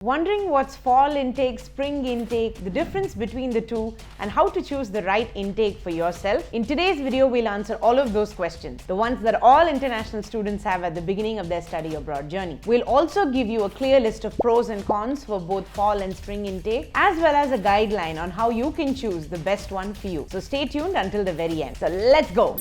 Wondering what's fall intake, spring intake, the difference between the two, and how to choose the right intake for yourself? In today's video, we'll answer all of those questions, the ones that all international students have at the beginning of their study abroad journey. We'll also give you a clear list of pros and cons for both fall and spring intake, as well as a guideline on how you can choose the best one for you. So stay tuned until the very end. So let's go!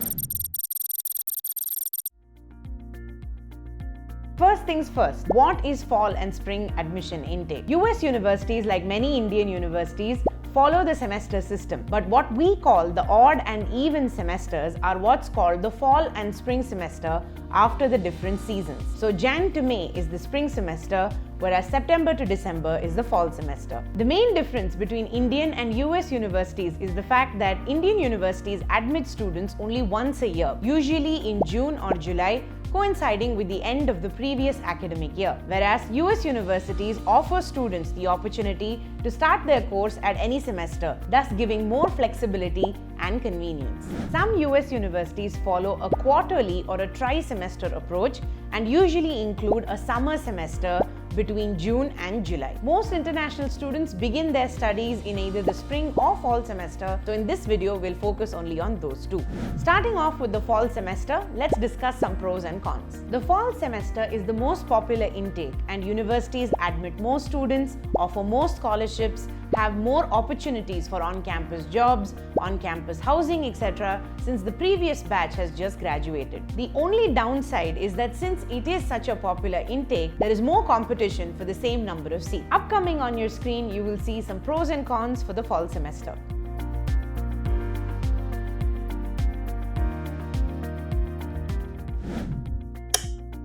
First things first, what is fall and spring admission intake? US universities, like many Indian universities, follow the semester system, but what we call the odd and even semesters are what's called the fall and spring semester after the different seasons. So Jan to May is the spring semester, whereas September to December is the fall semester. The main difference between Indian and US universities is the fact that Indian universities admit students only once a year, usually in June or July, coinciding with the end of the previous academic year, whereas US universities offer students the opportunity to start their course at any semester, thus giving more flexibility and convenience. Some US universities follow a quarterly or a tri-semester approach and usually include a summer semester between June and July. Most international students begin their studies in either the spring or fall semester, so in this video we'll focus only on those two. Starting off with the fall semester, let's discuss some pros and cons. The fall semester is the most popular intake and universities admit more students, offer more scholarships, have more opportunities for on-campus jobs, on-campus housing, etc. since the previous batch has just graduated. The only downside is that since it is such a popular intake, there is more competition for the same number of seats. Upcoming on your screen, you will see some pros and cons for the fall semester.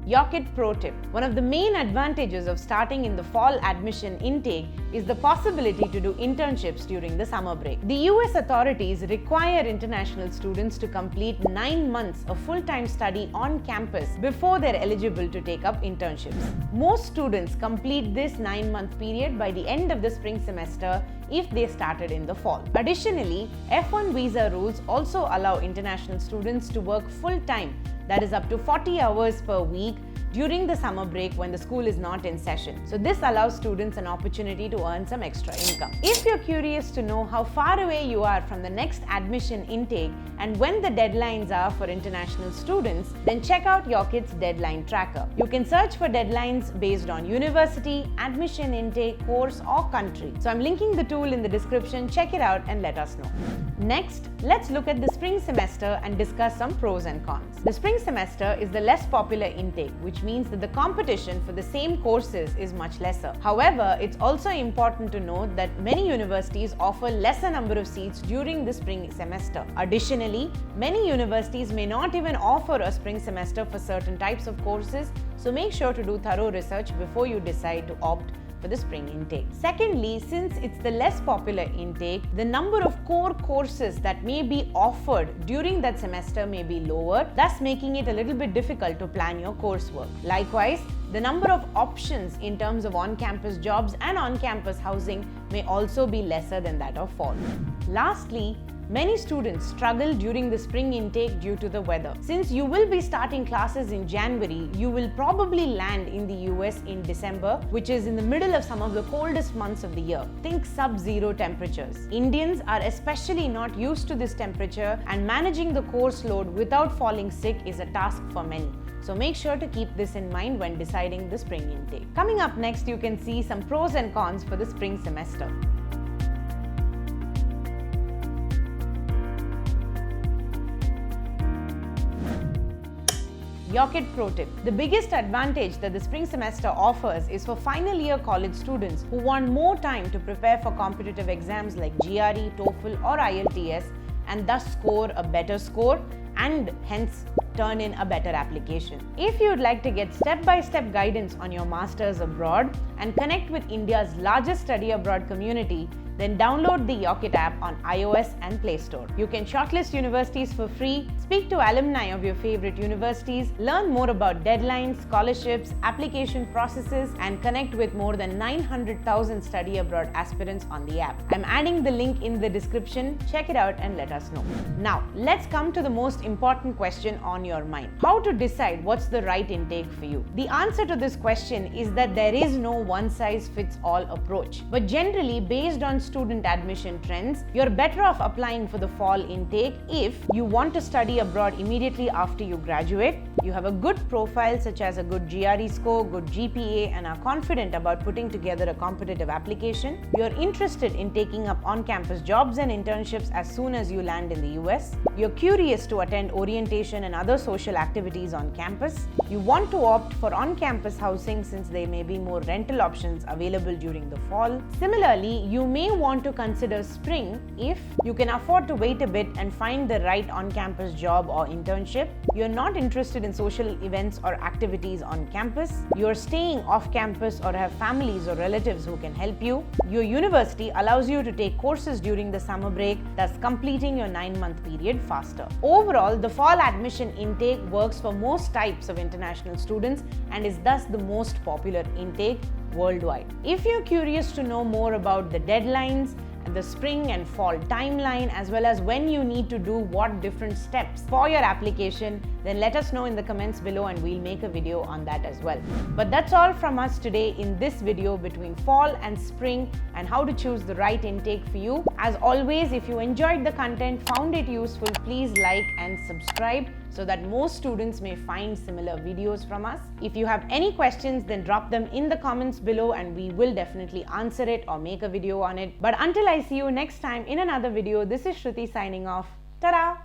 Yocket Pro Tip. One of the main advantages of starting in the fall admission intake is the possibility to do internships during the summer break. The US authorities require international students to complete 9 months of full-time study on campus before they're eligible to take up internships. Most students complete this 9-month period by the end of the spring semester if they started in the fall. Additionally, F1 visa rules also allow international students to work full-time, that is up to 40 hours per week, during the summer break when the school is not in session. So this allows students an opportunity to earn some extra income. If you're curious to know how far away you are from the next admission intake and when the deadlines are for international students, then check out Yocket's deadline tracker. You can search for deadlines based on university, admission intake, course or country. So I'm linking the tool in the description. Check it out and let us know. Next, let's look at the spring semester and discuss some pros and cons. The spring semester is the less popular intake, which means that the competition for the same courses is much lesser. However, it's also important to note that many universities offer lesser number of seats during the spring semester. Additionally, many universities may not even offer a spring semester for certain types of courses, so make sure to do thorough research before you decide to opt for the spring intake. Secondly, since it's the less popular intake, the number of core courses that may be offered during that semester may be lower, thus making it a little bit difficult to plan your coursework. Likewise, the number of options in terms of on-campus jobs and on-campus housing may also be lesser than that of fall. Lastly, many students struggle during the spring intake due to the weather. Since you will be starting classes in January, you will probably land in the US in December, which is in the middle of some of the coldest months of the year. Think sub-zero temperatures. Indians are especially not used to this temperature, and managing the course load without falling sick is a task for many. So make sure to keep this in mind when deciding the spring intake. Coming up next, you can see some pros and cons for the spring semester. Yocket Pro Tip. The biggest advantage that the spring semester offers is for final year college students who want more time to prepare for competitive exams like GRE, TOEFL or IELTS and thus score a better score and hence turn in a better application. If you'd like to get step-by-step guidance on your masters abroad and connect with India's largest study abroad community, then download the Yocket app on iOS and Play Store. You can shortlist universities for free, speak to alumni of your favorite universities, learn more about deadlines, scholarships, application processes, and connect with more than 900,000 study abroad aspirants on the app. I'm adding the link in the description. Check it out and let us know. Now, let's come to the most important question on your mind. How to decide what's the right intake for you? The answer to this question is that there is no one-size-fits-all approach. But generally, based on student admission trends, you're better off applying for the fall intake if you want to study abroad immediately after you graduate, you have a good profile such as a good GRE score, good GPA, and are confident about putting together a competitive application, you're interested in taking up on-campus jobs and internships as soon as you land in the US, you're curious to attend orientation and other social activities on campus, you want to opt for on-campus housing since there may be more rental options available during the fall. Similarly, you may want to consider spring if you can afford to wait a bit and find the right on-campus job or internship, you're not interested in social events or activities on campus, you're staying off campus or have families or relatives who can help you, your university allows you to take courses during the summer break, thus completing your 9-month period faster. Overall, the fall admission intake works for most types of international students and is thus the most popular intake worldwide. If you're curious to know more about the deadlines, the spring and fall timeline, as well as when you need to do what different steps for your application, then let us know in the comments below and we'll make a video on that as well. But that's all from us today in this video between fall and spring and how to choose the right intake for you. As always, if you enjoyed the content, found it useful, please like and subscribe so that more students may find similar videos from us. If you have any questions, then drop them in the comments below and we will definitely answer it or make a video on it. But until I see you next time in another video, this is Shruti signing off. Ta-da!